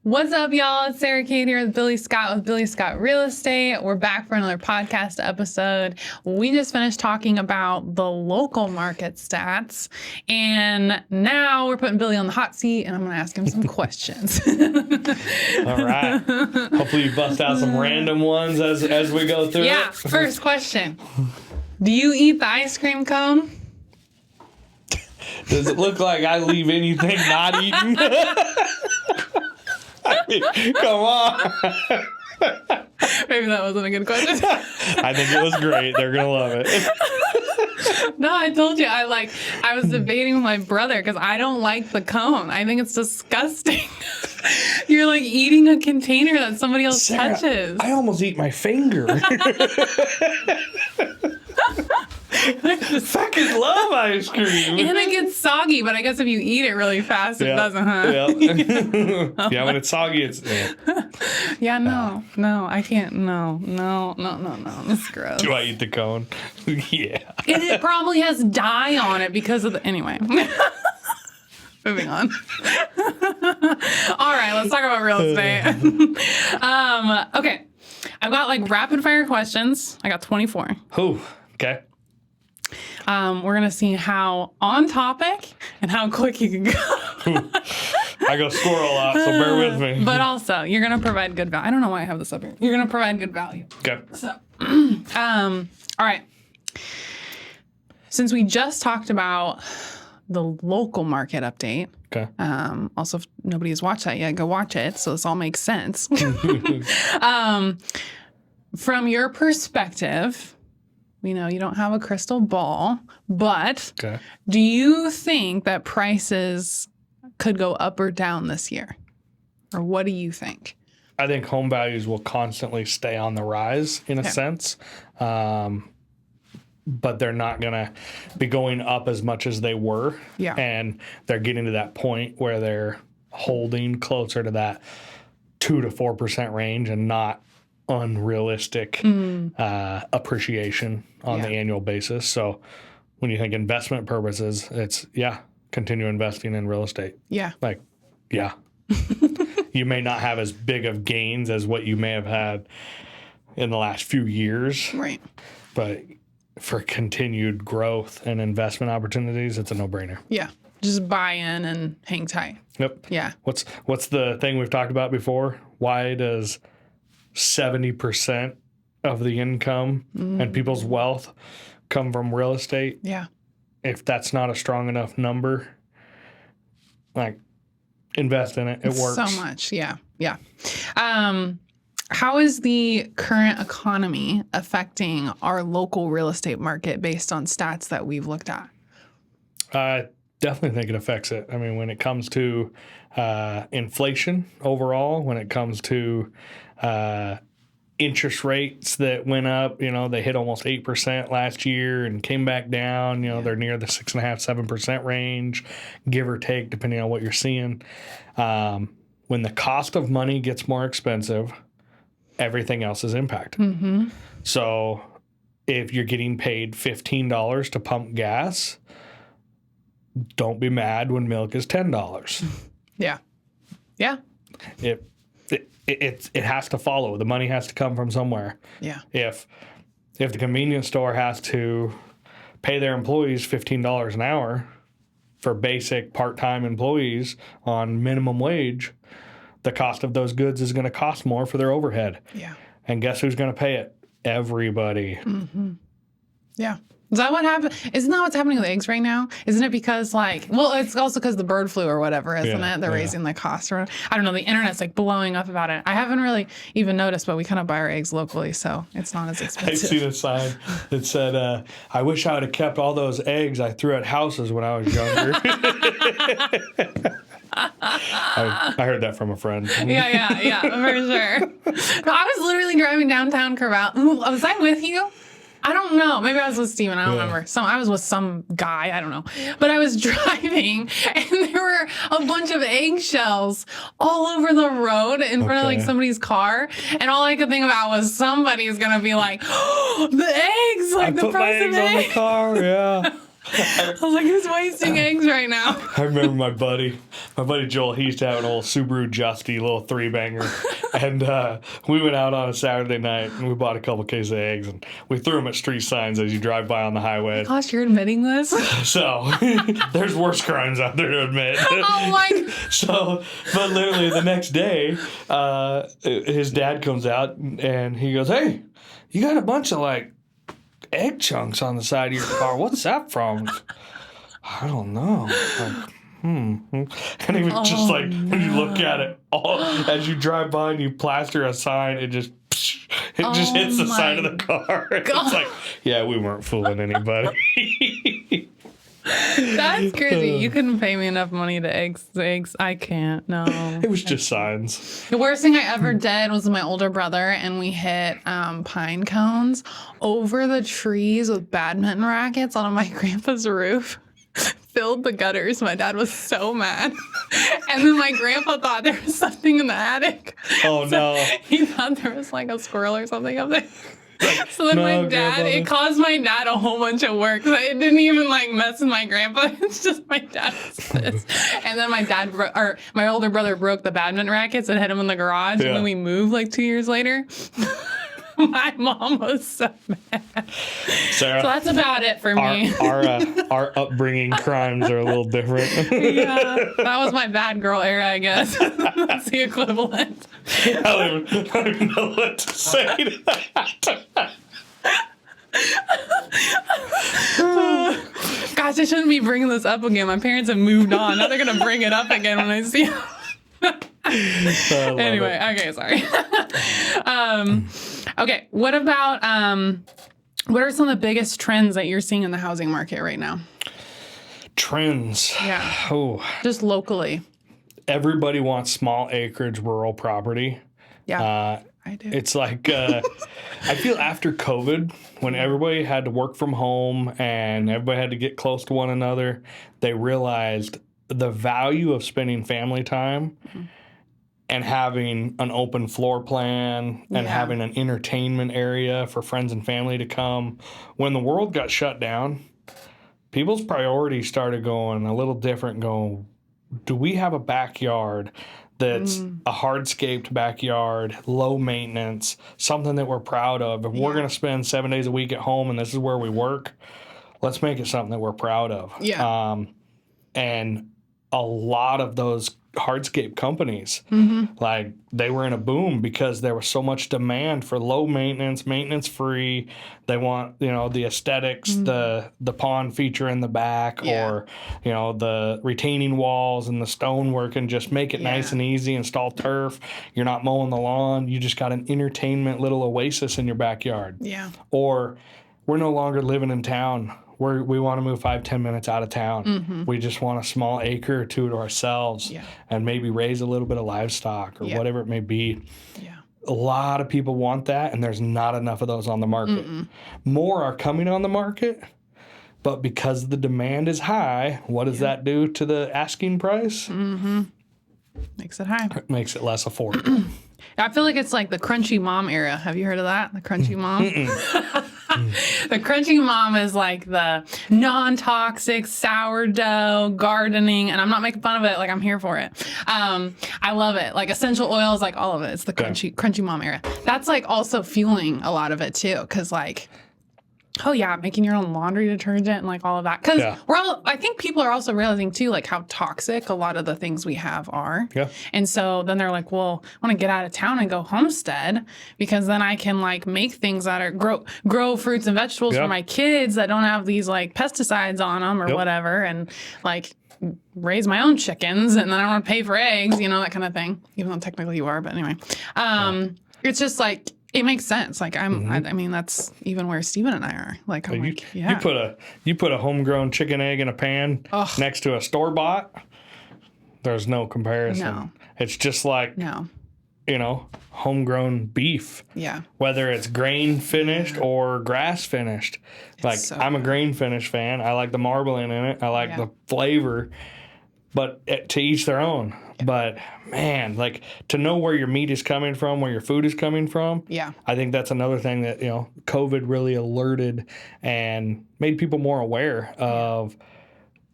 What's up, y'all? It's Sarah Kate here with Billy Scott with Billy Scott Real Estate. We're back for another podcast episode. We just finished talking about the local market stats, and now we're putting Billy on the hot seat, and I'm going to ask him some questions. All right. Hopefully you bust out some random ones as we go through Yeah, it. first question. Do you eat the ice cream cone? Does it look like I leave anything not eaten? I mean, come on. Maybe that wasn't a good question. I think it was great. They're going to love it. No, I told you. I was debating with my brother because I don't like the cone. I think it's disgusting. You're like eating a container that somebody else Sarah, touches. I almost eat my finger. Fucking love ice cream. And it gets soggy, but I guess if you eat it really fast, it doesn't, huh? Yeah. Yeah, when it's soggy, it's... Yeah, no, I can't. No. It's gross. Do I eat the cone? Yeah. And it probably has dye on it because of the... Anyway. Moving on. All right, let's talk about real estate. Okay. I've got like rapid fire questions. I got 24. Oh, okay. We're going to see how on topic and how quick you can go. I go squirrel a lot, so bear with me. But also, you're going to provide good value. I don't know why I have this up here. You're going to provide good value. Okay. So, all right. Since we just talked about the local market update, Okay. also, if nobody has watched that yet, go watch it. So this all makes sense. From your perspective, we know you don't have a crystal ball, but Okay. do you think that prices could go up or down this year? Or what do you think? I think home values will constantly stay on the rise in a sense. But they're not going to be going up as much as they were. Yeah. And they're getting to that point where they're holding closer to that 2 to 4% range and not unrealistic appreciation on the annual basis. So when you think investment purposes, it's, continue investing in real estate. Yeah. Like, yeah. You may not have as big of gains as what you may have had in the last few years. Right. But for continued growth and investment opportunities, it's a no-brainer. Yeah. Just buy in and hang tight. Yep. Yeah. What's the thing we've talked about before? Why does 70% of the income and people's wealth come from real estate? Yeah. If that's not a strong enough number, like, invest in it. It works. So much. Yeah. Yeah. How is the current economy affecting our local real estate market based on stats that we've looked at? I definitely think it affects it. I mean, when it comes to inflation overall, when it comes to interest rates that went up, they hit almost 8% last year and came back down. They're near the 6.5%, 7% range, give or take, depending on what you're seeing. When the cost of money gets more expensive, everything else is impacted. Mm-hmm. So if you're getting paid $15 to pump gas, don't be mad when milk is $10. Yeah. Yeah. It has to follow. The money has to come from somewhere. Yeah. If the convenience store has to pay their employees $15 an hour for basic part-time employees on minimum wage, the cost of those goods is going to cost more for their overhead. Yeah. And guess who's going to pay it? Everybody. Mm-hmm. Yeah. Is that what happened? Isn't that what's happening with eggs right now? Isn't it because it's also because the bird flu or whatever, isn't it? They're raising the cost. Or I don't know. The internet's like blowing up about it. I haven't really even noticed, but we kind of buy our eggs locally, so it's not as I expensive. seen a sign that said, I wish I would have kept all those eggs I threw at houses when I was younger. I heard that from a friend. Yeah, for sure. No, I was literally driving downtown Corvallis. Was I with you? I don't know. Maybe I was with Steven. I don't remember. I was with some guy. I don't know. But I was driving, and there were a bunch of eggshells all over the road in front of somebody's car. And all I could think about was somebody's going to be like, oh, the eggs, I the put my price of eggs on the eggs. car, yeah. I was like, who's wasting eggs right now? I remember my buddy Joel, he used to have an old Subaru Justy, little 3-banger. And we went out on a Saturday night and we bought a couple cases of eggs and we threw them at street signs as you drive by on the highway. Gosh, you're admitting this? So there's worse crimes out there to admit. Oh my. So, but literally the next day, his dad comes out and he goes, "Hey, you got a bunch of like egg chunks on the side of your car. What's that from?" I don't know. Like, And he was just like, when you look at it, all as you drive by and you plaster a sign, it just hits the side of the car. It's like, yeah, we weren't fooling anybody. That's crazy. You couldn't pay me enough money to eggs. I can't. No. It was just signs. The worst thing I ever did was with my older brother, and we hit pine cones over the trees with badminton rackets on my grandpa's roof. Filled the gutters. My dad was so mad. And then my grandpa thought there was something in the attic. Oh, no. He thought there was like a squirrel or something up there. So then No, my dad, it caused my dad a whole bunch of work. So it didn't even like mess with my grandpa. It's just my dad was pissed. And then my older brother broke the badminton rackets and hit him in the garage. Yeah. And when we moved like 2 years later, my mom was so mad. Sarah, So that's about it for me. our upbringing crimes are a little different. Yeah, that was my bad girl era, I guess. That's the equivalent. I don't even know what to say to that. Gosh, I shouldn't be bringing this up again. My parents have moved on. Now they're going to bring it up again when I see them. Anyway, okay, sorry. Okay, what about what are some of the biggest trends that you're seeing in the housing market right now? Trends. Yeah. Oh, Just locally. everybody wants small acreage rural property. Yeah, I do. It's like, I feel after COVID, when everybody had to work from home and everybody had to get close to one another, they realized the value of spending family time and having an open floor plan and having an entertainment area for friends and family to come. When the world got shut down, people's priorities started going a little different, going, do we have a backyard that's a hardscaped backyard, low maintenance, something that we're proud of? If we're going to spend 7 days a week at home and this is where we work, let's make it something that we're proud of. Yeah. And a lot of those hardscape companies, like they were in a boom because there was so much demand for low maintenance, maintenance free. They want, the aesthetics, the pond feature in the back, or, the retaining walls and the stonework, and just make it nice and easy, install turf. You're not mowing the lawn. You just got an entertainment little oasis in your backyard. Yeah. Or we're no longer living in town. We want to move 5-10 minutes out of town. We just want a small acre or two to ourselves and maybe raise a little bit of livestock or whatever it may be. Yeah. A lot of people want that, and there's not enough of those on the market. More are coming on the market, but because the demand is high, what does that do to the asking price? Makes it high. It makes it less affordable. I feel like it's like the crunchy mom era. Have you heard of that? The crunchy mom? The crunchy mom is like the non-toxic sourdough gardening, and I'm not making fun of it. Like, I'm here for it. I love it. Like essential oils, like all of it. It's the crunchy mom era. That's like also fueling a lot of it too, because like, oh yeah, making your own laundry detergent and like all of that. Because I think people are also realizing too, like how toxic a lot of the things we have are. Yeah. And so then they're like, well, I want to get out of town and go homestead, because then I can like make things that are grow fruits and vegetables for my kids that don't have these like pesticides on them or whatever, and like raise my own chickens, and then I don't want to pay for eggs, that kind of thing. Even though technically you are, but anyway, it's just like, it makes sense. Like I mean, that's even where Steven and I are. Like, You put a homegrown chicken egg in a pan next to a store bought. There's no comparison. No. It's just like homegrown beef. Yeah. Whether it's grain finished or grass finished. Like, so I'm a grain finished fan. I like the marbling in it. I like the flavor. but to each their own. But man, like to know where your meat is coming from, where your food is coming from. Yeah. I think that's another thing that, COVID really alerted and made people more aware of.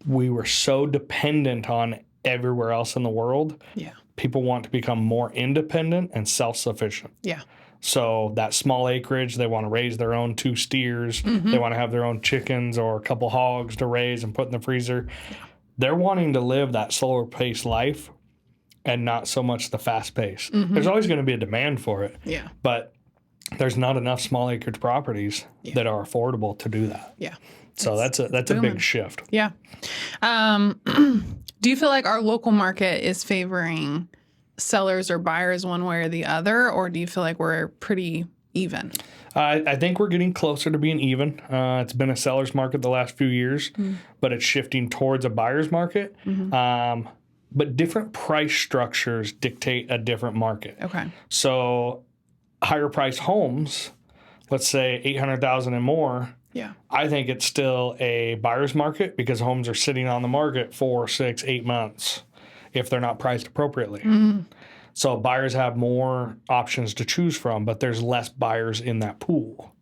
We were so dependent on everywhere else in the world. Yeah. People want to become more independent and self-sufficient. Yeah. So that small acreage, they want to raise their own 2 steers. They want to have their own chickens or a couple hogs to raise and put in the freezer. They're wanting to live that slower paced life and not so much the fast pace. There's always going to be a demand for it. Yeah. But there's not enough small acreage properties that are affordable to do that. Yeah. So that's a big shift. Yeah. Do you feel like our local market is favoring sellers or buyers one way or the other, or do you feel like we're pretty even? I think we're getting closer to being even. It's been a seller's market the last few years, but it's shifting towards a buyer's market. But different price structures dictate a different market. Okay. So higher priced homes, let's say 800,000 and more, Yeah. I think it's still a buyer's market because homes are sitting on the market 4, 6, 8 months if they're not priced appropriately. So buyers have more options to choose from, but there's less buyers in that pool.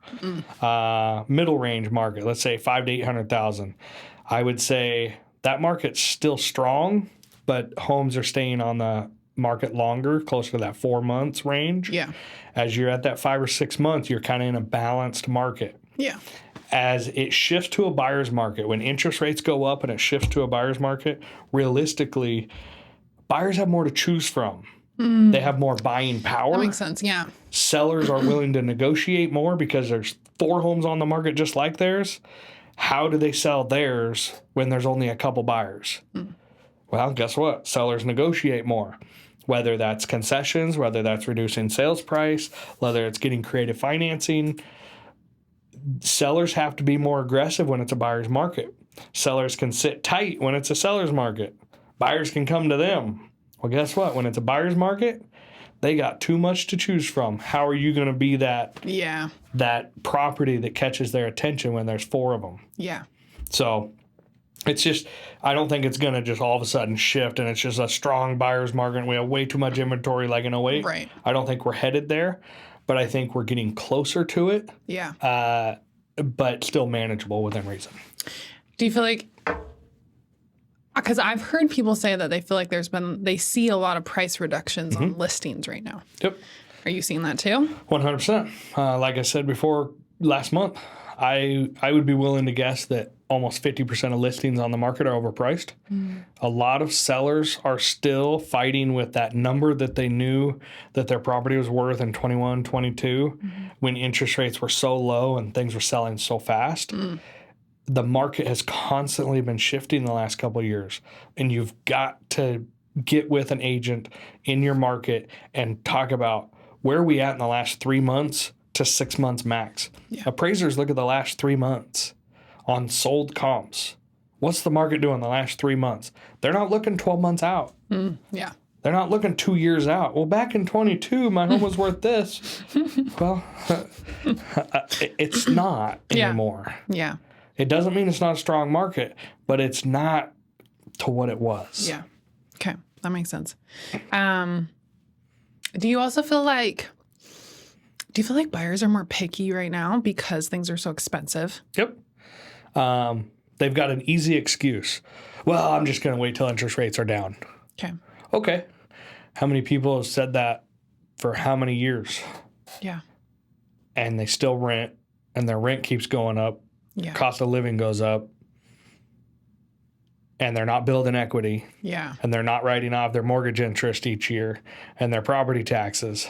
Middle range market, let's say 5 to 800,000. I would say that market's still strong, but homes are staying on the market longer, closer to that 4 months range. Yeah. As you're at that 5 or 6 months, you're kind of in a balanced market. Yeah. As it shifts to a buyer's market, when interest rates go up and it shifts to a buyer's market, realistically, buyers have more to choose from. They have more buying power. That makes sense. Yeah. Sellers are willing to negotiate more because there's 4 homes on the market just like theirs. How do they sell theirs when there's only a couple buyers? Well, guess what? Sellers negotiate more. Whether that's concessions, whether that's reducing sales price, whether it's getting creative financing. Sellers have to be more aggressive when it's a buyer's market. Sellers can sit tight when it's a seller's market. Buyers can come to them. Well, guess what? When it's a buyer's market, they got too much to choose from. How are you going to be that property that catches their attention when there's 4 of them? Yeah. So it's just, I don't think it's going to just all of a sudden shift and it's just a strong buyer's market and we have way too much inventory like in 08. Right. I don't think we're headed there, but I think we're getting closer to it. Yeah. But still manageable within reason. Do you feel like, because I've heard people say that they feel like they see a lot of price reductions on listings right now. Yep. Are you seeing that too? 100%. Like I said before, last month, I would be willing to guess that almost 50% of listings on the market are overpriced. A lot of sellers are still fighting with that number that they knew that their property was worth in 21, 22, when interest rates were so low and things were selling so fast. The market has constantly been shifting the last couple of years, and you've got to get with an agent in your market and talk about where are we at in the last 3 months to 6 months max. Yeah. Appraisers look at the last 3 months on sold comps. What's the market doing the last 3 months? They're not looking 12 months out. Yeah. They're not looking 2 years out. Well, back in 22, my home was worth this. Well, it's not anymore. Yeah. It doesn't mean it's not a strong market, but it's not to what it was. Yeah. Okay. That makes sense. Do you feel like buyers are more picky right now because things are so expensive? Yep. They've got an easy excuse. Well, I'm just going to wait till interest rates are down. Okay. Okay. How many people have said that for how many years? Yeah. And they still rent, and their rent keeps going up. Yeah. Cost of living goes up. And they're not building equity. Yeah. And they're not writing off their mortgage interest each year and their property taxes.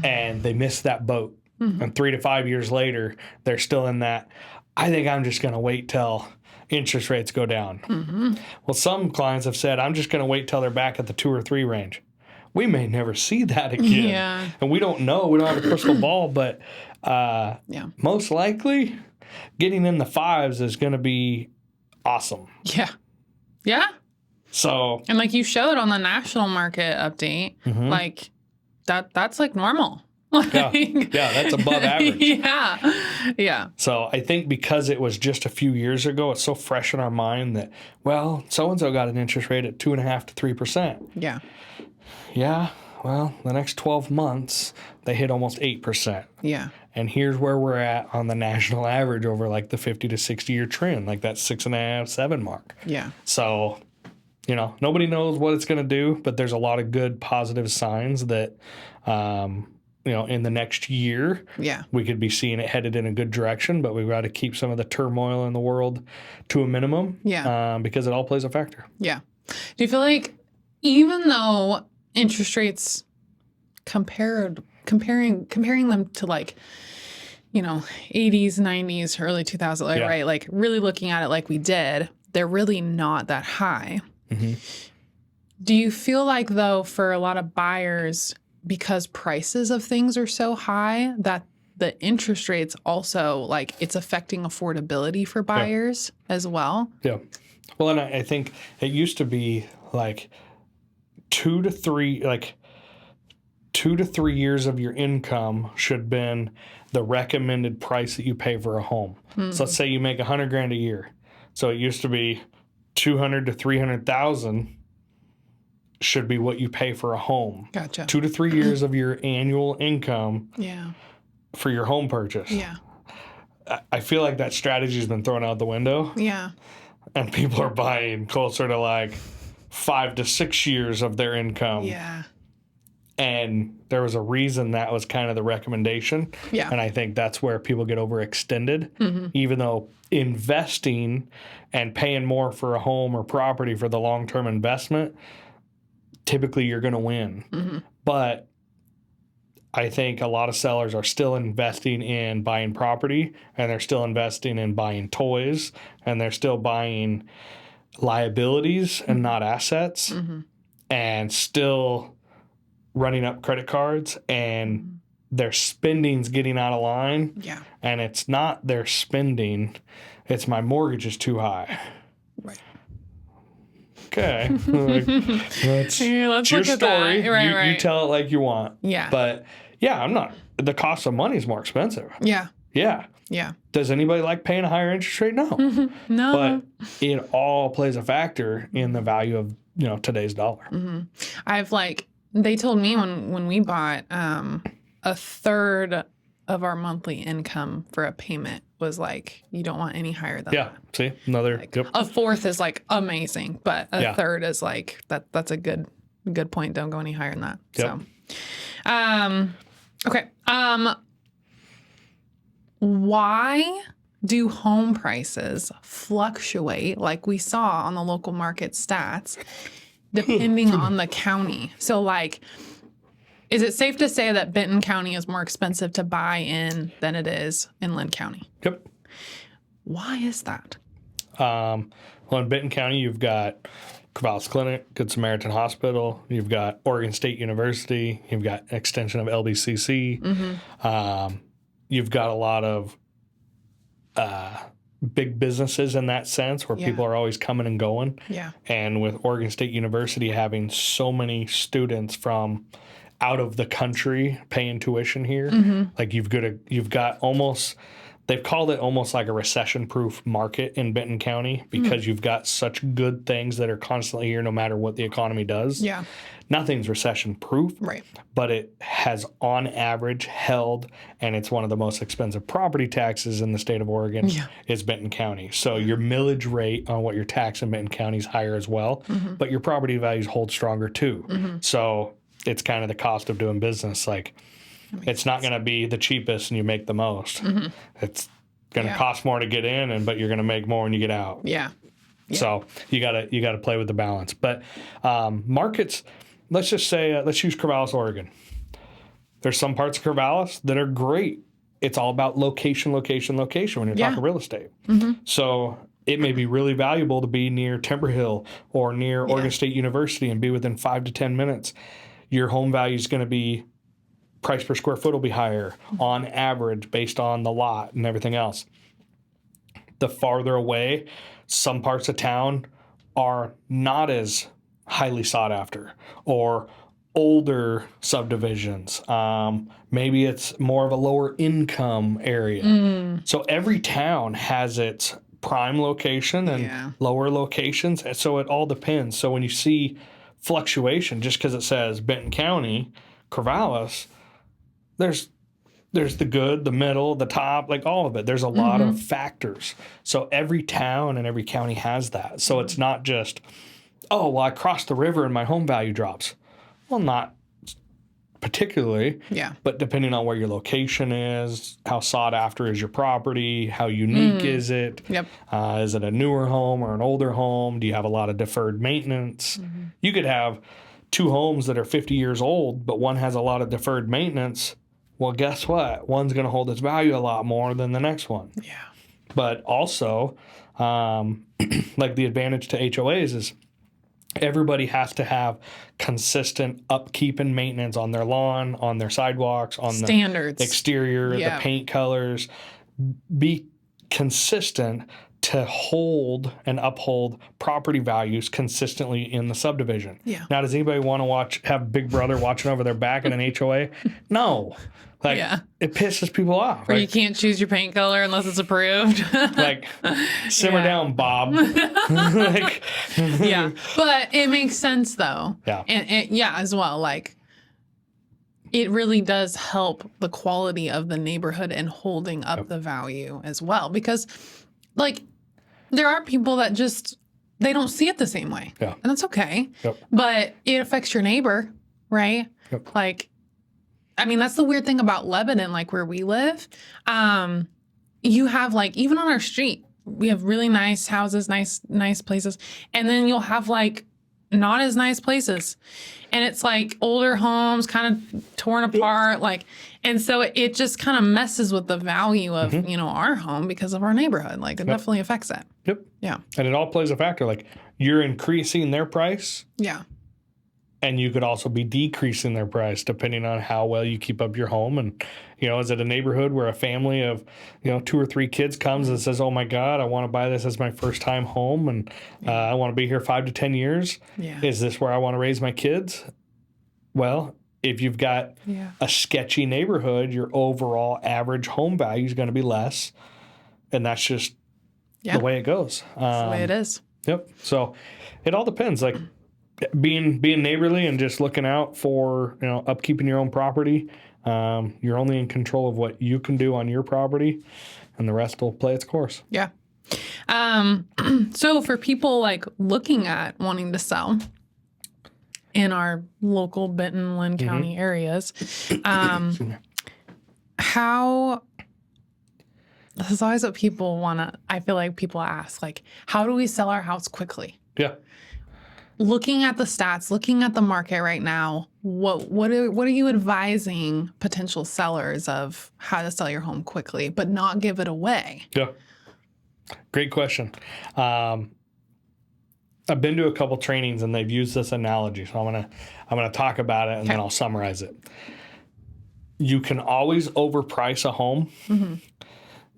And they missed that boat. And 3 to 5 years later, they're still in that, I think I'm just going to wait till interest rates go down. Well, some clients have said, I'm just going to wait till they're back at the 2 or 3 range. We may never see that again. Yeah. And we don't know. We don't have a crystal ball, but most likely getting in the 5s is going to be awesome. Yeah. Yeah. So, and like you showed on the national market update, like that's like normal. Yeah, yeah, that's above average. Yeah. So I think because it was just a few years ago, it's so fresh in our mind that, well, so-and-so got an interest rate at 2.5% to 3%. Yeah. Yeah, well, the next 12 months, they hit almost 8%. Yeah. And here's where we're at on the national average over like the 50 to 60 year trend, like that 6.5, 7 mark. Yeah. So, nobody knows what it's going to do, but there's a lot of good positive signs that, in the next year, Yeah. we could be seeing it headed in a good direction, but we've got to keep some of the turmoil in the world to a minimum. Yeah. Because it all plays a factor. Yeah. Do you feel like even though interest rates comparing them to like, 80s, 90s, early 2000s, Yeah. right? Like really looking at it like we did, they're really not that high. Mm-hmm. Do you feel like though for a lot of buyers, because prices of things are so high, that the interest rates also like it's affecting affordability for buyers as well? Yeah. Well, and I think it used to be like 2 to 3 years of your income should have been the recommended price that you pay for a home. Mm-hmm. So let's say you make $100,000 a year. So it used to be 200 to 300,000 should be what you pay for a home. Gotcha. 2 to 3 years of your annual income Yeah. for your home purchase. Yeah. I feel like that strategy has been thrown out the window, Yeah. and people are buying closer to like 5 to 6 years of their income. Yeah. And there was a reason that was kind of the recommendation. Yeah. And I think that's where people get overextended, even though investing and paying more for a home or property for the long-term investment, typically you're going to win. But I think a lot of sellers are still investing in buying property, and they're still investing in buying toys, and they're still buying liabilities and not assets, and still running up credit cards, and their spending's getting out of line. Yeah. And it's not their spending, it's my mortgage is too high. Right. Okay. That's Yeah, let's your look at story. that. Right, You right. tell it like you want. Yeah. But yeah, the cost of money is more expensive. Yeah. Yeah. Yeah. Does anybody like paying a higher interest rate? No. No. But it all plays a factor in the value of, today's dollar. I've they told me when we bought a third of our monthly income for a payment was like you don't want any higher than Yeah. See? Another yep. a fourth is like amazing, but a Yeah. third is like that's a good point. Don't go any higher than that. Yep. So okay. Why do home prices fluctuate like we saw on the local market stats depending on the county? So like, is it safe to say that Benton County is more expensive to buy in than it is in Linn County? Yep. Why is that? Well, in Benton County, you've got Corvallis Clinic, Good Samaritan Hospital. You've got Oregon State University. You've got extension of LBCC. You've got a lot of big businesses in that sense where people are always coming and going. Yeah. And with Oregon State University having so many students from out of the country paying tuition here, like you've got almost, they've called it almost like a recession-proof market in Benton County because you've got such good things that are constantly here no matter what the economy does. Yeah. Nothing's recession-proof, Right. but it has on average held, and it's one of the most expensive property taxes in the state of Oregon is Benton County. So your millage rate on what you're taxing Benton County is higher as well, but your property values hold stronger too. So it's kind of the cost of doing business. Like it's not going to be the cheapest and you make the most. It's going to cost more to get in, but you're going to make more when you get out. Yeah. So you gotta play with the balance. But markets, let's just say, let's use Corvallis, Oregon. There's some parts of Corvallis that are great. It's all about location when you're talking real estate. So it may be really valuable to be near Timber Hill or near Oregon State University and be within 5 to 10 minutes. Your home value is going to be, price per square foot will be higher on average based on the lot and everything else. The farther away, some parts of town are not as highly sought after or older subdivisions. Maybe it's more of a lower income area. So every town has its prime location and lower locations. And so it all depends. So when you see fluctuation, just because it says Benton County, Corvallis, there's the good, the middle, the top, like all of it. There's a lot of factors. So every town and every county has that. So it's not just, oh, well, I crossed the river and my home value drops. Well, not particularly. Yeah. But depending on where your location is, how sought after is your property, how unique is it? Yep. Is it a newer home or an older home? Do you have a lot of deferred maintenance? You could have 2 homes that are 50 years old, but one has a lot of deferred maintenance. Well, guess what? One's going to hold its value a lot more than the next one. Yeah. But also, like the advantage to HOAs is everybody has to have consistent upkeep and maintenance on their lawn, on their sidewalks, on standards, the exterior, the paint colors. Be consistent to hold and uphold property values consistently in the subdivision. Yeah. Now, does anybody want to have Big Brother watching over their back in an HOA? No. Like, it pisses people off. Or you can't choose your paint color unless it's approved. Like, simmer down, Bob. Like, yeah. But it makes sense, though. Yeah. And as well. Like, it really does help the quality of the neighborhood and holding up the value as well. Because, like, there are people that just, they don't see it the same way. Yeah. And that's okay. Yep. But it affects your neighbor, right? Yep. Like, I mean, that's the weird thing about Lebanon, like where we live. You have, like, even on our street, we have really nice houses, nice places. And then you'll have, like, not as nice places. And it's like older homes kind of torn apart. Like, and so it just kind of messes with the value of, our home because of our neighborhood. Like, it definitely affects it. Yep. Yeah. And it all plays a factor. Like, you're increasing their price. Yeah. And you could also be decreasing their price depending on how well you keep up your home. And, is it a neighborhood where a family of, 2 or 3 kids comes and says, oh, my God, I want to buy this as my first time home. And I want to be here 5 to 10 years. Yeah. Is this where I want to raise my kids? Well, if you've got a sketchy neighborhood, your overall average home value is going to be less. And that's just the way it goes. That's the way it is. Yep. So it all depends. Like, being neighborly and just looking out for upkeeping your own property, you're only in control of what you can do on your property, and the rest will play its course. Yeah. So for people like looking at wanting to sell in our local Benton, Lynn County areas, how? This is always what people want to. I feel like people ask, like, how do we sell our house quickly? Yeah. Looking at the stats, looking at the market right now, what are you advising potential sellers of how to sell your home quickly, but not give it away? Yeah, great question. I've been to a couple trainings and they've used this analogy, so I'm gonna talk about it and then I'll summarize it. You can always overprice a home.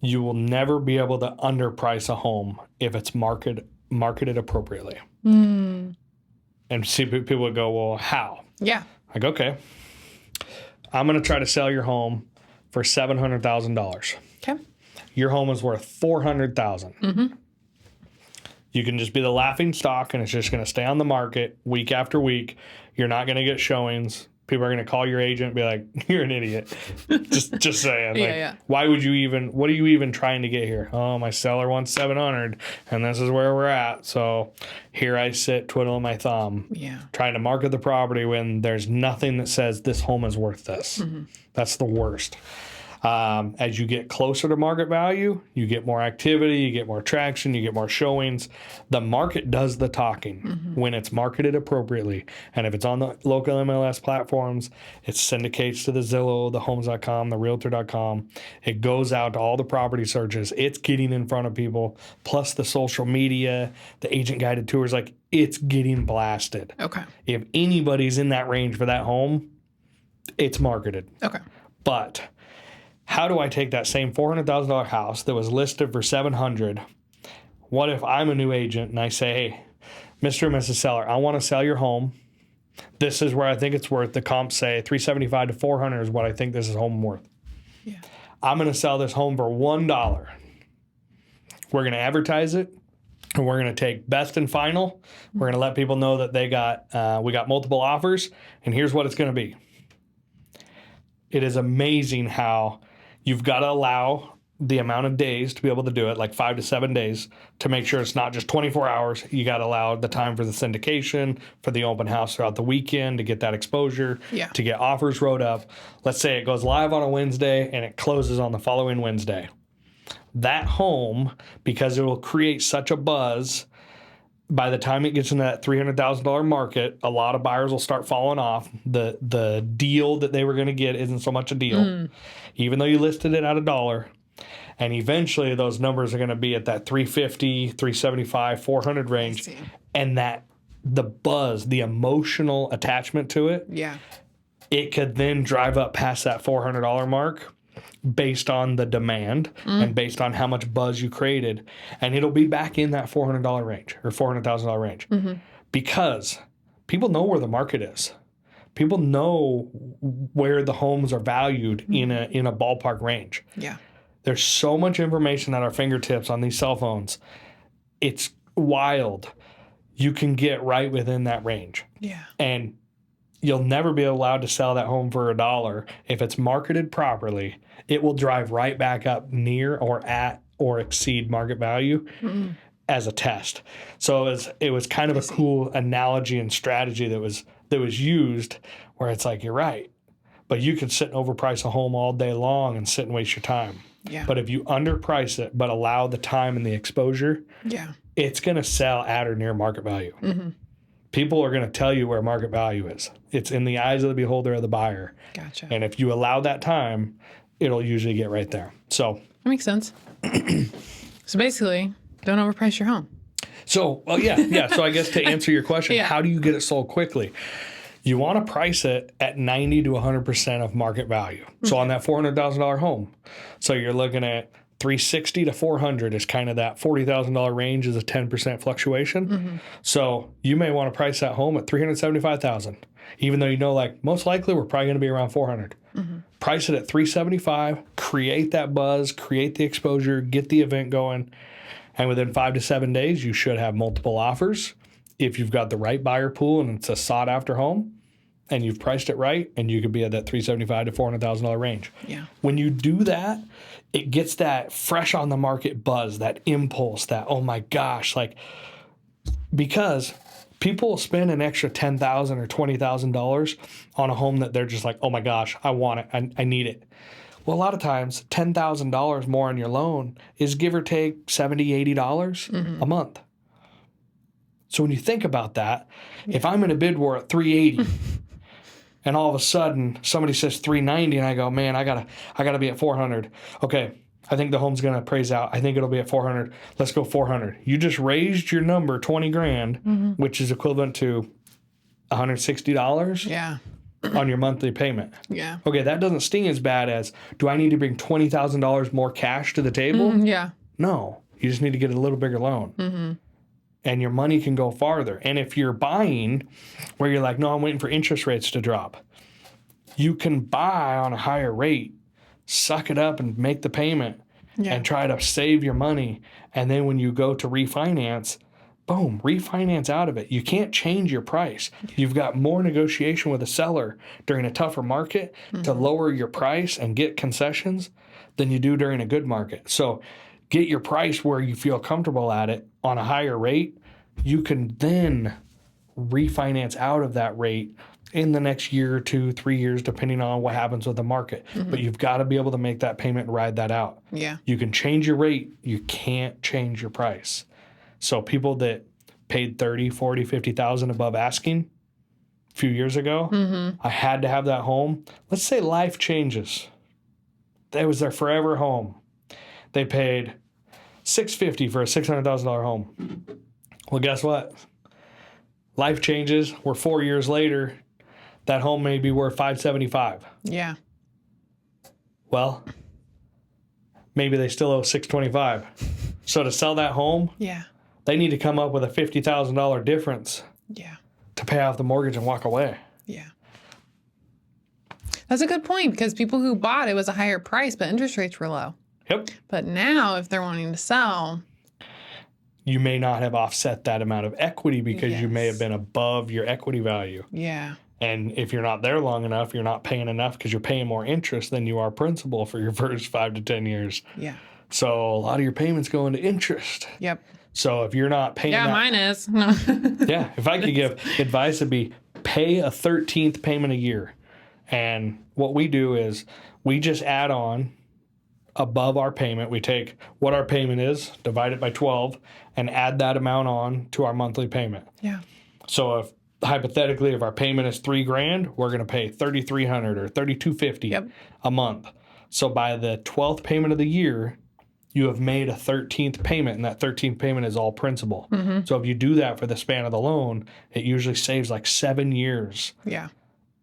You will never be able to underprice a home if it's marketed appropriately. And see, people would go, well, how? Yeah. Like, okay, I'm going to try to sell your home for $700,000. Okay. Your home is worth $400,000. You can just be the laughing stock, and it's just going to stay on the market week after week. You're not going to get showings. People are going to call your agent and be like, you're an idiot. just saying. Why would you even, what are you even trying to get here? Oh, my seller wants 700 and this is where we're at. So here I sit twiddling my thumb, trying to market the property when there's nothing that says this home is worth this. That's the worst. As you get closer to market value, you get more activity, you get more traction, you get more showings. The market does the talking when it's marketed appropriately. And if it's on the local MLS platforms, it syndicates to the Zillow, the Homes.com, the Realtor.com. It goes out to all the property searches. It's getting in front of people, plus the social media, the agent guided tours, like it's getting blasted. Okay. If anybody's in that range for that home, it's marketed. Okay. But how do I take that same $400,000 house that was listed for $700,000? What if I'm a new agent and I say, hey, Mr. and Mrs. Seller, I want to sell your home. This is where I think it's worth. The comps say 375 to 400 is what I think this is home worth. Yeah. I'm going to sell this home for $1. We're going to advertise it, and we're going to take best and final. We're going to let people know that we got multiple offers, and here's what it's going to be. It is amazing how you've got to allow the amount of days to be able to do it, like 5 to 7 days, to make sure it's not just 24 hours. You got to allow the time for the syndication, for the open house throughout the weekend to get that exposure, Yeah. to get offers wrote up. Let's say it goes live on a Wednesday and it closes on the following Wednesday. That home, because it will create such a buzz, by the time it gets into that $300,000 market, a lot of buyers will start falling off. The deal that they were going to get isn't so much a deal, even though you listed it at $1. And eventually those numbers are going to be at that 350, 375, 400 range. And that the buzz, the emotional attachment to it, Yeah. it could then drive up past that $400 mark based on the demand and based on how much buzz you created. And it'll be back in that $400 range or $400,000 range because people know where the market is. People know where the homes are valued in a ballpark range. Yeah. There's so much information at our fingertips on these cell phones. It's wild. You can get right within that range. Yeah. And you'll never be allowed to sell that home for $1. If it's marketed properly, it will drive right back up near or at or exceed market value as a test. So it was kind of a cool analogy and strategy that was used where it's like, you're right. But you can sit and overprice a home all day long and sit and waste your time. Yeah. But if you underprice it, but allow the time and the exposure, Yeah. it's going to sell at or near market value. People are going to tell you where market value is. It's in the eyes of the beholder of the buyer. Gotcha. And if you allow that time, it'll usually get right there. So That makes sense. So basically, don't overprice your home. So I guess to answer your question, Yeah. how do you get it sold quickly? You want to price it at 90 to 100% of market value. So on that $400,000 home. So you're looking at 360 to 400 is kind of that $40,000 range is a 10% fluctuation. So you may want to price that home at 375,000, even though you know, like, most likely we're probably going to be around 400. Price it at 375, create that buzz, create the exposure, get the event going. And within 5 to 7 days, you should have multiple offers. If you've got the right buyer pool and it's a sought after home and you've priced it right, and you could be at that $375,000 to $400,000 range. Yeah. When you do that, it gets that fresh on the market buzz, that impulse, that, oh my gosh, like, because people will spend an extra $10,000 or $20,000 on a home that they're just like, oh my gosh, I want it. I need it. Well, a lot of times, $10,000 more on your loan is give or take $70, $80 a month. So when you think about that, if I'm in a bid war at 380 and all of a sudden somebody says 390 and I go, man, I gotta be at 400. Okay, I think the home's gonna appraise out. I think it'll be at 400. Let's go 400. You just raised your number 20 grand, which is equivalent to $160 Yeah. on your monthly payment. Yeah. Okay, that doesn't sting as bad as, do I need to bring $20,000 more cash to the table? Yeah. No, you just need to get a little bigger loan. And your money can go farther. And if you're buying where you're like, no, I'm waiting for interest rates to drop, you can buy on a higher rate, suck it up and make the payment and try to save your money. And then when you go to refinance, boom, refinance out of it. You can't change your price. You've got more negotiation with a seller during a tougher market to lower your price and get concessions than you do during a good market. So get your price where you feel comfortable at it on a higher rate. You can then refinance out of that rate in the next year or 2, 3 years, depending on what happens with the market. But you've got to be able to make that payment and ride that out. Yeah. You can change your rate. You can't change your price. So people that paid 30, 40, 50,000 above asking a few years ago, I had to have that home. Let's say life changes. That was their forever home. They paid $650 for a $600,000 home. Well, guess what? Life changes. We're 4 years later. That home may be worth $575. Yeah. Well, maybe they still owe $625. So to sell that home, Yeah. they need to come up with a $50,000 difference Yeah. to pay off the mortgage and walk away. Yeah. That's a good point because people who bought it was a higher price, but interest rates were low. Yep. But now, if they're wanting to sell, You may not have offset that amount of equity because you may Yes. have been above your equity value. yeah, And if you're not there long enough, you're not paying enough because you're paying more interest than you are principal for your first 5 to 10 years. yeah, So a lot of your payments go into interest. yep. So if you're not paying Yeah, that, mine is. No. yeah, if I could give advice, it'd be pay a 13th payment a year. And what we do is we just add on above our payment. We take what our payment is, divide it by 12, and add that amount on to our monthly payment. Yeah, So if hypothetically, if our payment is $3,000, we're going to pay $3,300 or $3,250 Yep. a month. So by the 12th payment of the year, you have made a 13th payment, and that 13th payment is all principal. So if you do that for the span of the loan, it usually saves like 7 years yeah,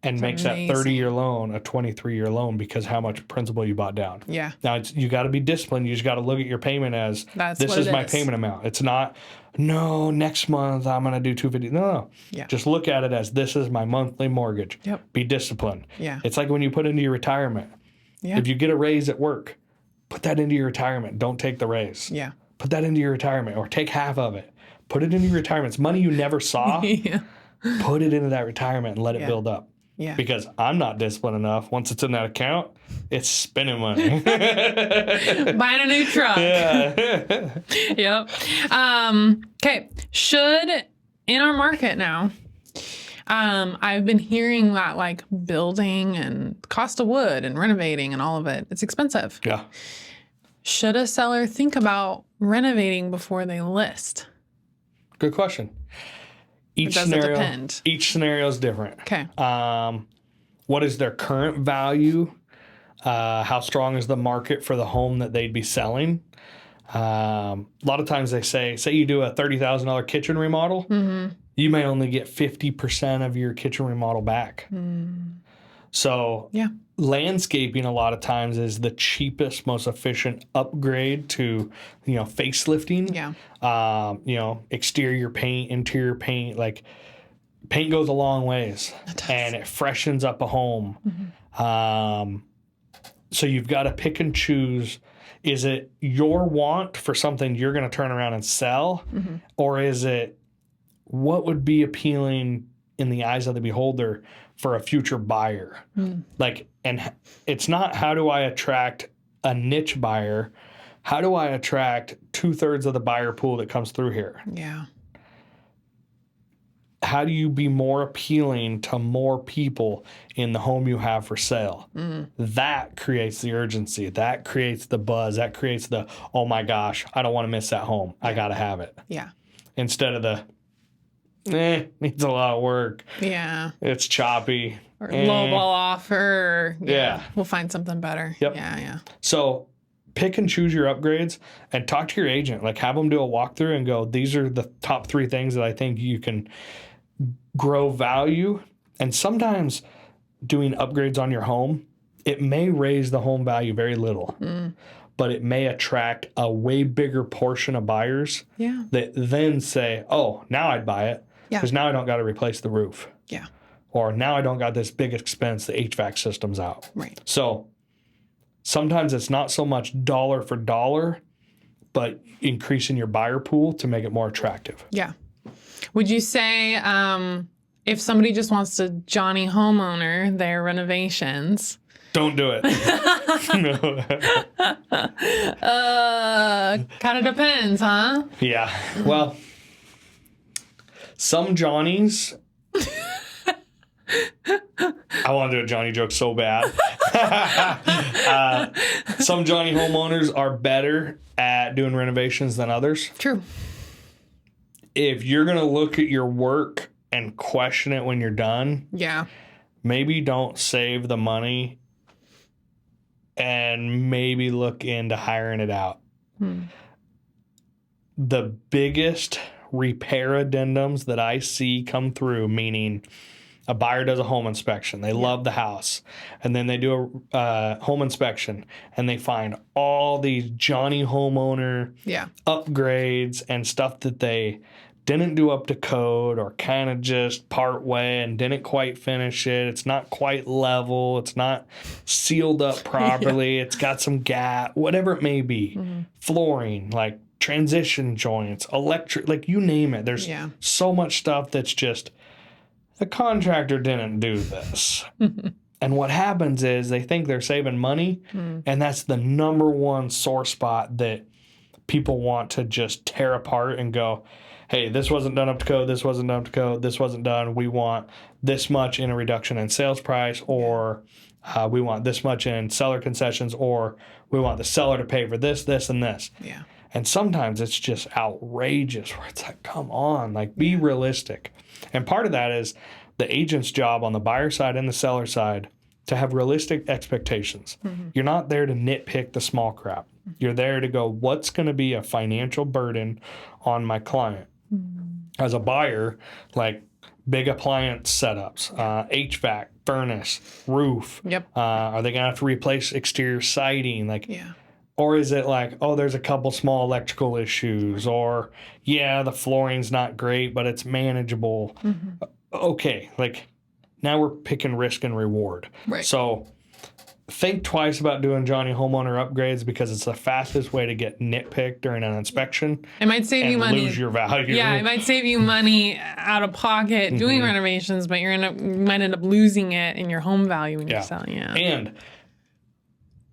and makes amazing. that 30-year loan a 23-year loan because how much principal you bought down. yeah, Now, you got to be disciplined. You just got to look at your payment as That's this what is it my is. payment amount. It's not, no, next month I'm going to do $250. No. Yeah. Just look at it as this is my monthly mortgage. Yep. Be disciplined. Yeah. It's like when you put into your retirement. Yeah. If you get a raise at work, put that into your retirement. Don't take the raise. yeah, Put that into your retirement or take half of it. Put it into your retirement. It's money you never saw. yeah, Put it into that retirement and let it Yeah. build up. yeah. Because I'm not disciplined enough. Once it's in that account, it's spending money. Buying a new truck. Yeah. Yep. Okay. Should in our market now, I've been hearing that like building and cost of wood and renovating and all of it, it's expensive. Yeah. Should a seller think about renovating before they list? Good question. Each does it scenario, depend? each scenario is different. Okay. What is their current value? How strong is the market for the home that they'd be selling? A lot of times they say you do a $30,000 kitchen remodel, you may only get 50% of your kitchen remodel back. So Yeah. landscaping a lot of times is the cheapest, most efficient upgrade to, facelifting. Yeah. Exterior paint, interior paint, like paint goes a long ways and it freshens up a home. So you've got to pick and choose. Is it your want for something you're going to turn around and sell? Or is it what would be appealing in the eyes of the beholder for a future buyer? And it's not how do I attract a niche buyer? How do I attract 2/3 of the buyer pool that comes through here? Yeah. How do you be more appealing to more people in the home you have for sale? That creates the urgency. That creates the buzz. That creates the, oh my gosh, I don't want to miss that home. I got to have it. Yeah. Instead of the, needs a lot of work. Yeah. It's choppy. Or lowball offer. Yeah. We'll find something better. Yep. Yeah. Yeah. So pick and choose your upgrades and talk to your agent. Like have them do a walkthrough and go, these are the top 3 things that I think you can grow value. And sometimes doing upgrades on your home, it may raise the home value very little, but it may attract a way bigger portion of buyers Yeah. that then say, oh, now I'd buy it Yeah. because now I don't got to replace the roof. Yeah. Or now I don't got this big expense, the HVAC system's out. Right. So sometimes it's not so much dollar for dollar, but increasing your buyer pool to make it more attractive. Yeah. Would you say if somebody just wants to Johnny homeowner their renovations? Don't do it. No. Kind of depends, huh? Yeah. Well, some Johnnies. I want to do a Johnny joke so bad. Some Johnny homeowners are better at doing renovations than others. True. If you're going to look at your work and question it when you're done, Yeah. maybe don't save the money and maybe look into hiring it out. The biggest repair addendums that I see come through, meaning a buyer does a home inspection. They love the house. And then they do a home inspection and they find all these Johnny homeowner Yeah. upgrades and stuff that they didn't do up to code or kind of just part way and didn't quite finish it. It's not quite level. It's not sealed up properly. It's got some gap, whatever it may be. Flooring, like transition joints, electric, like you name it. There's so much stuff that's just the contractor didn't do this. And what happens is they think they're saving money, and that's the number one sore spot that people want to just tear apart and go, hey, this wasn't done up to code, this wasn't done up to code, this wasn't done. We want this much in a reduction in sales price, or we want this much in seller concessions, or we want the seller to pay for this, this, and this. Yeah. And sometimes it's just outrageous where it's like, come on, like be realistic. And part of that is the agent's job on the buyer side and the seller side to have realistic expectations. You're not there to nitpick the small crap. You're there to go, what's going to be a financial burden on my client? As a buyer, like big appliance setups, HVAC, furnace, roof. Are they going to have to replace exterior siding? Like, or is it like, oh, there's a couple small electrical issues, or yeah, the flooring's not great, but it's manageable. Okay, like now we're picking risk and reward. Right. So think twice about doing Johnny homeowner upgrades, because it's the fastest way to get nitpicked during an inspection. It might save you money. Lose your value. Yeah, it might save you money out of pocket doing renovations, but you might end up losing it in your home value when you're selling it. And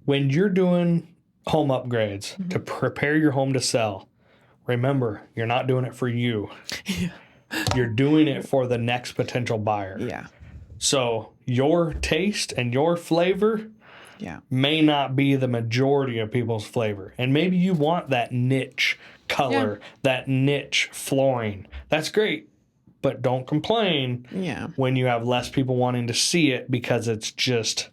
when you're doing home upgrades to prepare your home to sell, remember, you're not doing it for you. You're doing it for the next potential buyer. Yeah. So your taste and your flavor may not be the majority of people's flavor. And maybe you want that niche color, that niche flooring. That's great. But don't complain when you have less people wanting to see it because it's just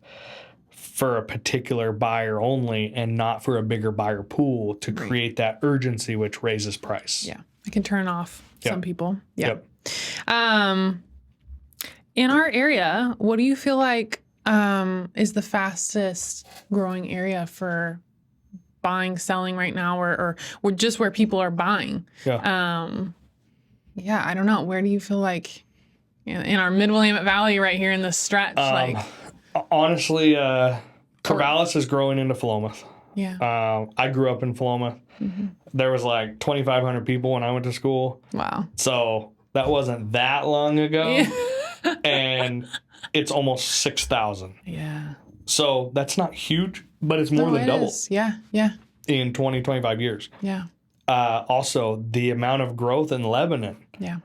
for a particular buyer only and not for a bigger buyer pool to create that urgency, which raises price. Yeah. I can turn off some people. Yep. In our area, what do you feel like is the fastest growing area for buying, selling right now, or just where people are buying? I don't know. Where do you feel like in our Mid-Willamette Valley right here in this stretch? Honestly, Corvallis is growing into Philomath. Yeah. I grew up in Philomath. There was like 2,500 people when I went to school. Wow. So that wasn't that long ago. And it's almost 6,000. Yeah. So that's not huge, but it's more than double. Yeah. In 20, 25 years. Yeah. Also, the amount of growth in Lebanon.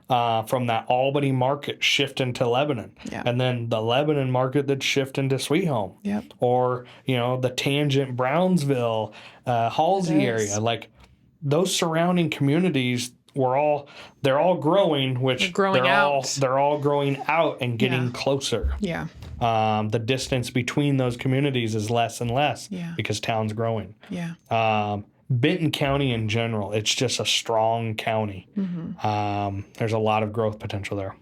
From that Albany market shifting to Lebanon. And then the Lebanon market that's shifting to Sweet Home. Or, the tangent Brownsville, Halsey area. Like those surrounding communities they're all growing, which they're all growing out and getting closer. The distance between those communities is less and less because town's growing. Benton County in general, it's just a strong county. There's a lot of growth potential there.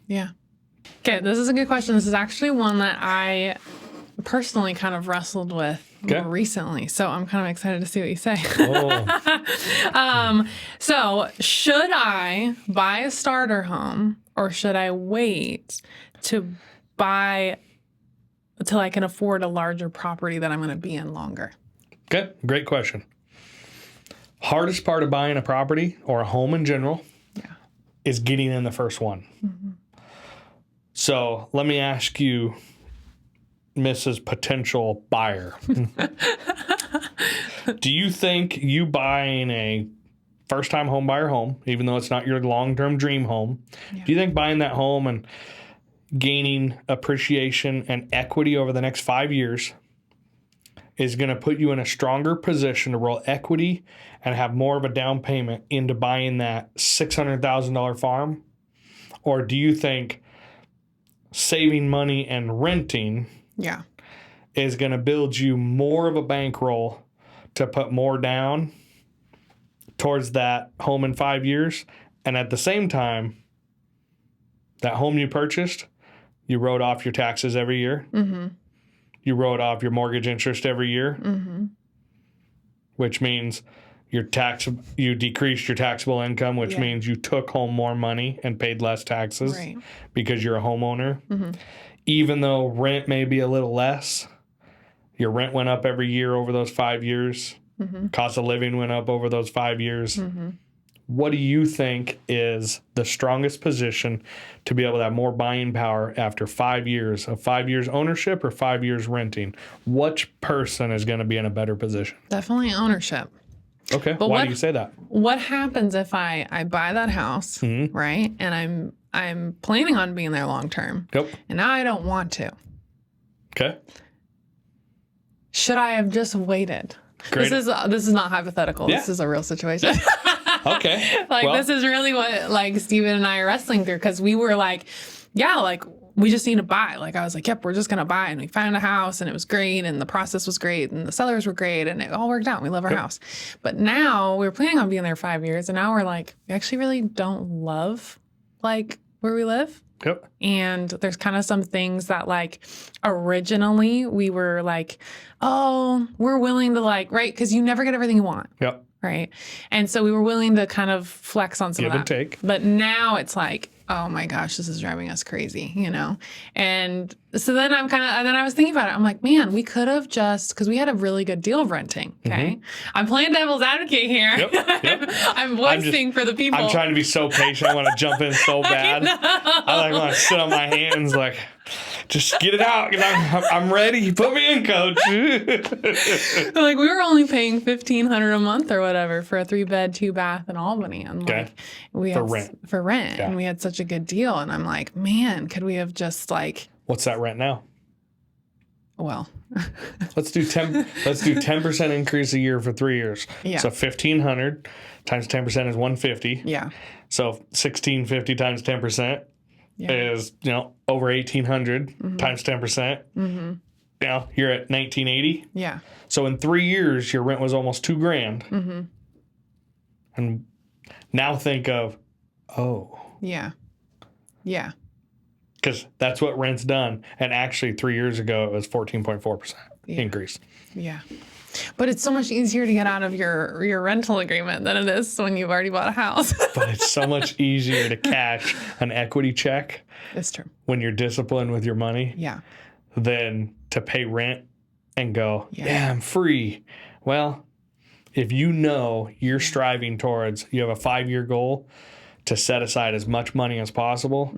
Okay, this is a good question. This is actually one that I personally kind of wrestled with more recently, so I'm kind of excited to see what you say. So should I buy a starter home, or should I wait to buy until I can afford a larger property that I'm going to be in longer? Okay, great question. Hardest part of buying a property or a home in general is getting in the first one. So let me ask you, Mrs. Potential Buyer, do you think you buying a first-time home buyer home, even though it's not your long-term dream home, do you think buying that home and gaining appreciation and equity over the next 5 years is going to put you in a stronger position to roll equity and have more of a down payment into buying that $600,000 farm? Or do you think saving money and renting is going to build you more of a bankroll to put more down towards that home in 5 years? And at the same time, that home you purchased, you wrote off your taxes every year. You wrote off your mortgage interest every year, which means you decreased your taxable income, which Yeah. means you took home more money and paid less taxes Right. because you're a homeowner. Even though rent may be a little less, your rent went up every year over those 5 years. Cost of living went up over those 5 years. What do you think is the strongest position to be able to have more buying power after 5 years of 5 years ownership or 5 years renting? Which person is going to be in a better position? Definitely ownership. Okay. But Why what- do you say that? What happens if I buy that house, right? And I'm planning on being there long term, Yep. and now I don't want to. Okay. Should I have just waited? Great. This is not hypothetical. Yeah. This is a real situation. Okay. Like, Well, this is really what, like, Steven and I are wrestling through, because we were like, yeah, like, we just need to buy. Like, I was like, yep, we're just going to buy. And we found a house, and it was great, and the process was great, and the sellers were great, and it all worked out. We love our house. But now we were planning on being there 5 years, and now we're like, we actually really don't love, like, where we live. Yep. And there's kind of some things that, like, originally we were like, oh, we're willing to, like, right? Because you never get everything you want. Yep. Right. And so we were willing to kind of flex on some Give of and that. take. But now it's like, oh my gosh, this is driving us crazy, you know? And so then then I was thinking about it. I'm like, man, we could have just, because we had a really good deal of renting. Okay. I'm playing devil's advocate here. Yep. I'm voicing for the people. I'm trying to be so patient. I want to jump in so bad. I like want to sit on my hands like, just get it out. 'Cause I'm ready. Put me in, coach. Like, we were only paying $1,500 a month or whatever for a 3-bed, 2-bath in Albany. And Okay. like, we For had rent. For rent. Yeah. And we had such a good deal. And I'm like, man, could we have just, like, What's that rent now? well, Let's do 10% increase a year for 3 years. Yeah. So 1,500 times 10% is 150. yeah. So 1,650 times 10% Yeah. is, over 1,800 times 10%. You're at 1,980. Yeah. So in 3 years, your rent was almost $2,000. And now think of, Yeah. Yeah. because that's what rent's done. And actually 3 years ago, it was 14.4% increase. Yeah. But it's so much easier to get out of your rental agreement than it is when you've already bought a house. But it's so much easier to cash an equity check It's true. when you're disciplined with your money Yeah. than to pay rent and go, Yeah. yeah, I'm free. Well, if you're striving towards, you have a 5-year goal to set aside as much money as possible,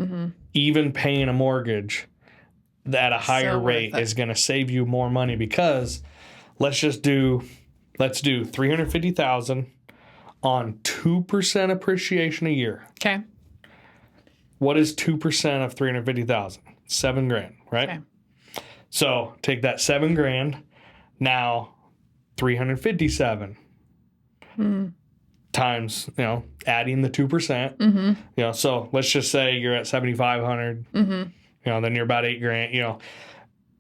even paying a mortgage at a higher worth rate it. is going to save you more money, because let's do $350,000 on 2% appreciation a year. Okay. What is 2% of 350,000? $7,000, right? Okay. So take that $7,000, now 357 times, adding the 2%. So let's just say you're at 7,500. Then you're about $8,000.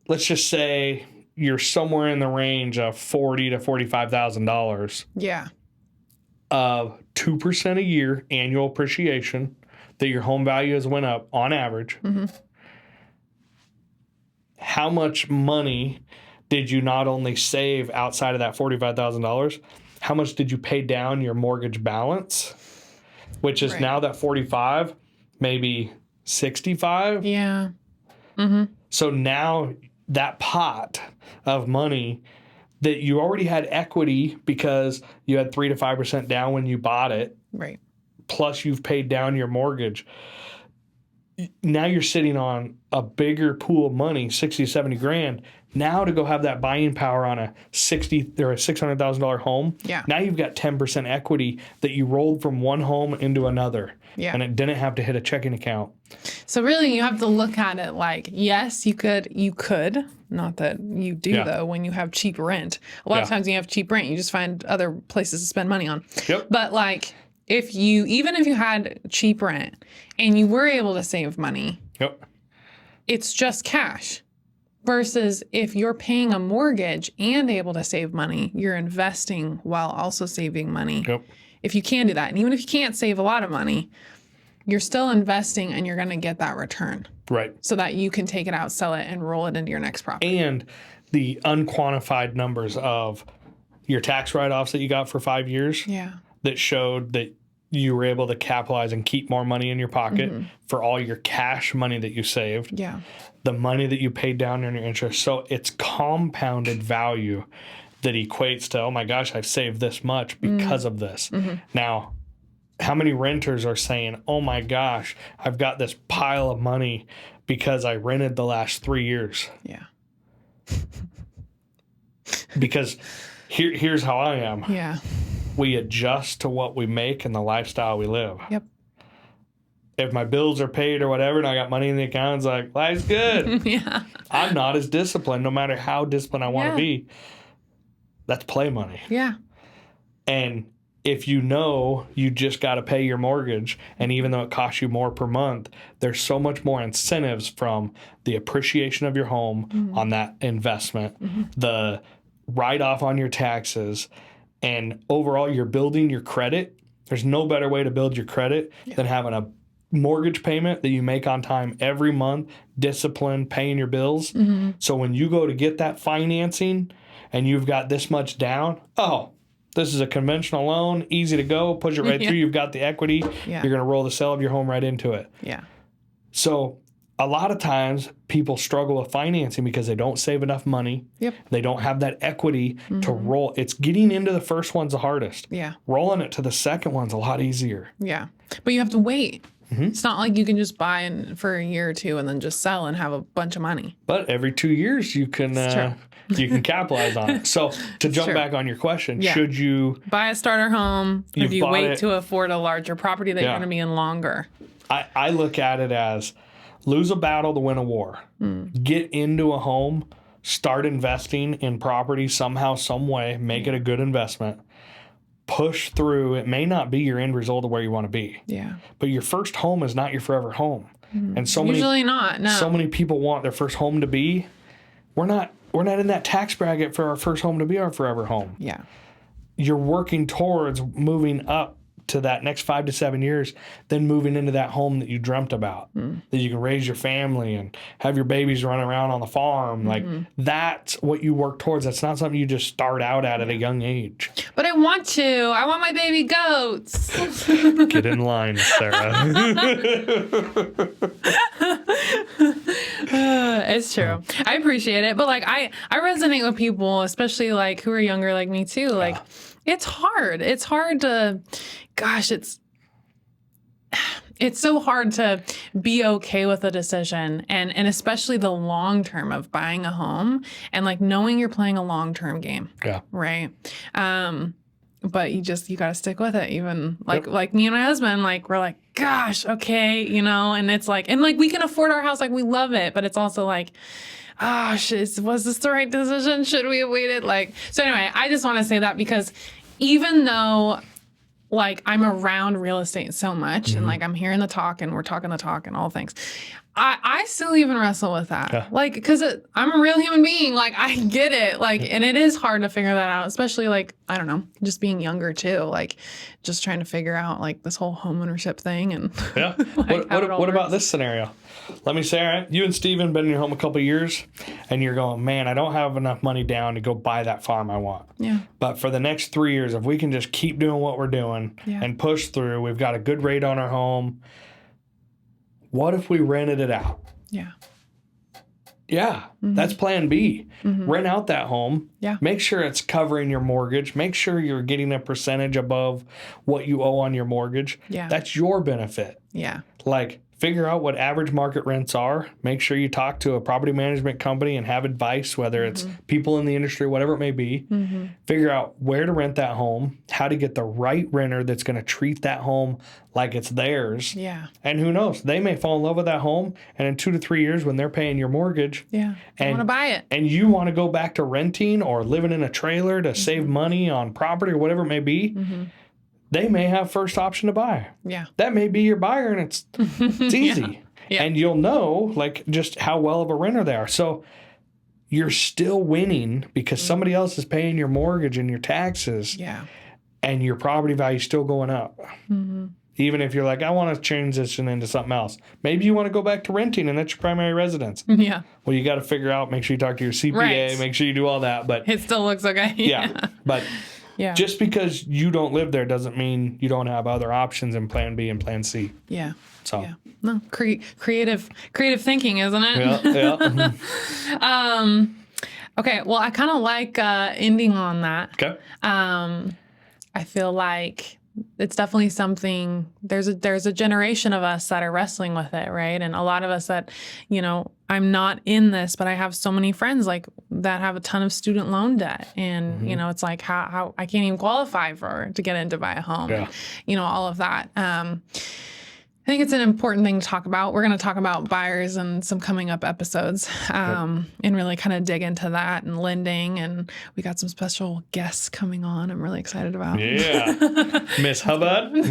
Let's just say you're somewhere in the range of $40,000 to $45,000 Yeah. of 2% a year annual appreciation that your home value has went up on average. How much money did you not only save outside of that $45,000? How much did you pay down your mortgage balance, which is Right. now that 45, maybe 65? Yeah. So now that pot of money that you already had equity because you had 3 to 5% down when you bought it, Right. plus you've paid down your mortgage. Now you're sitting on a bigger pool of money, 60, 70 grand. Now to go have that buying power on a $600,000 home. Yeah. Now you've got 10% equity that you rolled from one home into another. Yeah. And it didn't have to hit a checking account. So really, you have to look at it like, yes, you could, not that you do Yeah. though, when you have cheap rent. A lot of Yeah. times when you have cheap rent, you just find other places to spend money on. Yep. But like, even if you had cheap rent and you were able to save money, Yep. it's just cash. Versus if you're paying a mortgage and able to save money, you're investing while also saving money. Yep. If you can do that. And even if you can't save a lot of money, you're still investing and you're going to get that return Right. so that you can take it out, sell it, and roll it into your next property. And the unquantified numbers of your tax write-offs that you got for 5 years Yeah. that showed that you were able to capitalize and keep more money in your pocket for all your cash money that you saved, Yeah. the money that you paid down on your interest. So it's compounded value that equates to, oh my gosh, I've saved this much because of this. Now, how many renters are saying, oh my gosh, I've got this pile of money because I rented the last 3 years? Yeah. Because here's how I am. Yeah. We adjust to what we make and the lifestyle we live. Yep. If my bills are paid or whatever and I got money in the account, it's like, life's good. Yeah. I'm not as disciplined, no matter how disciplined I want to be. That's play money. Yeah. And if you know you just got to pay your mortgage, and even though it costs you more per month, there's so much more incentives from the appreciation of your home on that investment, the write-off on your taxes, and overall you're building your credit. There's no better way to build your credit than having a mortgage payment that you make on time every month, discipline, paying your bills. So when you go to get that financing and you've got this much down, this is a conventional loan, easy to go, push it right through. You've got the equity. Yeah. You're going to roll the sale of your home right into it. Yeah. So a lot of times people struggle with financing because they don't save enough money. Yep. They don't have that equity to roll. It's getting into the first one's the hardest. Yeah. Rolling it to the second one's a lot easier. Yeah. But you have to wait. It's not like you can just buy for a year or two and then just sell and have a bunch of money. But every 2 years you can you can capitalize on it. So to jump back on your question, should you buy a starter home or do you wait to afford a larger property that you're going to be in longer? I look at it as lose a battle to win a war. Get into a home, start investing in property somehow, some way, make it a good investment. Push through. It may not be your end result of where you want to be. Yeah. But your first home is not your forever home. And so Usually not. No. So many people want their first home to be. We're not in that tax bracket for our first home to be our forever home. Yeah. You're working towards moving up to that next 5 to 7 years, then moving into that home that you dreamt about, that you can raise your family and have your babies run around on the farm. Like that's what you work towards. That's not something you just start out at a young age. But I want my baby goats. Get in line, Sarah. It's true. I appreciate it. But like I resonate with people, especially like who are younger like me too. Like it's hard. It's hard to, gosh, it's so hard to be okay with a decision and especially the long term of buying a home and like knowing you're playing a long term game. Yeah. Right. But you got to stick with it. Even like me and my husband, like we're like, gosh, okay, and it's like, and like we can afford our house, like we love it, but it's also like, was this the right decision? Should we have waited? So anyway, I just want to say that because even though like I'm around real estate so much and like I'm hearing the talk and we're talking the talk and all things, I still even wrestle with that. Yeah. Like, because I'm a real human being. Like, I get it. Like, and it is hard to figure that out, especially like, I don't know, just being younger too. Like, just trying to figure out like this whole homeownership thing. And yeah. like, what about this scenario? Let me say, all right, you and Steven been in your home a couple of years and you're going, man, I don't have enough money down to go buy that farm I want. Yeah. But for the next 3 years, if we can just keep doing what we're doing and push through, we've got a good rate on our home. What if we rented it out? Yeah. Yeah, that's plan B. Rent out that home. Yeah. Make sure it's covering your mortgage. Make sure you're getting a percentage above what you owe on your mortgage. Yeah. That's your benefit. Yeah. Like, figure out what average market rents are. Make sure you talk to a property management company and have advice, whether it's people in the industry, whatever it may be. Figure out where to rent that home, how to get the right renter that's going to treat that home like it's theirs. Yeah. And who knows? They may fall in love with that home, and in 2 to 3 years when they're paying your mortgage, I want to buy it. And you want to go back to renting or living in a trailer to save money on property or whatever it may be, they may have first option to buy. Yeah. That may be your buyer, and it's easy. Yeah. And you'll know like just how well of a renter they are. So you're still winning because somebody else is paying your mortgage and your taxes. Yeah. And your property value is still going up. Even if you're like, I want to transition into something else. Maybe you want to go back to renting and that's your primary residence. Yeah. Well, you got to figure out, make sure you talk to your CPA, Right. make sure you do all that. But It still looks okay. yeah, but Yeah. just because you don't live there doesn't mean you don't have other options in plan B and plan C. Yeah. So, Yeah. No, creative thinking, isn't it? yeah. Okay. Well, I kind of like ending on that. Okay. I feel like it's definitely something. There's a generation of us that are wrestling with it, right? And a lot of us that, I'm not in this, but I have so many friends like that have a ton of student loan debt, and it's like how I can't even qualify to get in to buy a home. Yeah. And, all of that. I think it's an important thing to talk about. We're going to talk about buyers in some coming up episodes, and really kind of dig into that and lending. And we got some special guests coming on. I'm really excited about. Yeah. Miss Hubbard. No,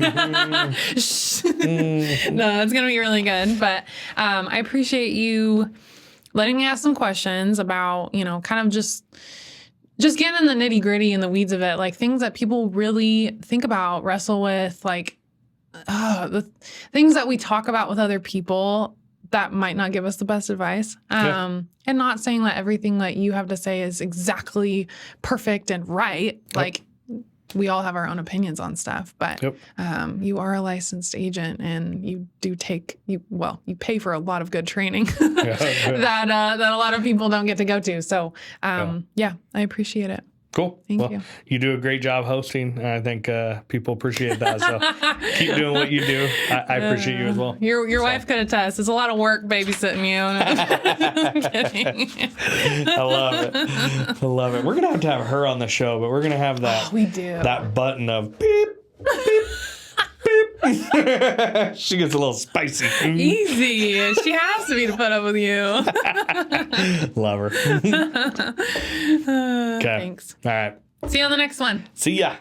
it's going to be really good. But I appreciate you letting me ask some questions about, kind of just getting in the nitty gritty and the weeds of it, like things that people really think about, wrestle with, like the things that we talk about with other people that might not give us the best advice. And not saying that everything that you have to say is exactly perfect and right. Like we all have our own opinions on stuff, but you are a licensed agent and you do you pay for a lot of good training that a lot of people don't get to go to. So I appreciate it. Cool. Thank you. You do a great job hosting, and I think people appreciate that. So keep doing what you do. I appreciate you as well. Your wife could attest. It's a lot of work babysitting you. I'm kidding. I love it. I love it. We're gonna have her on the show, but we're gonna have that. We do. That button of beep, beep, beep. She gets a little spicy. Easy. She has to be to put up with you. Love her. Okay. Thanks. All right. See you on the next one. See ya.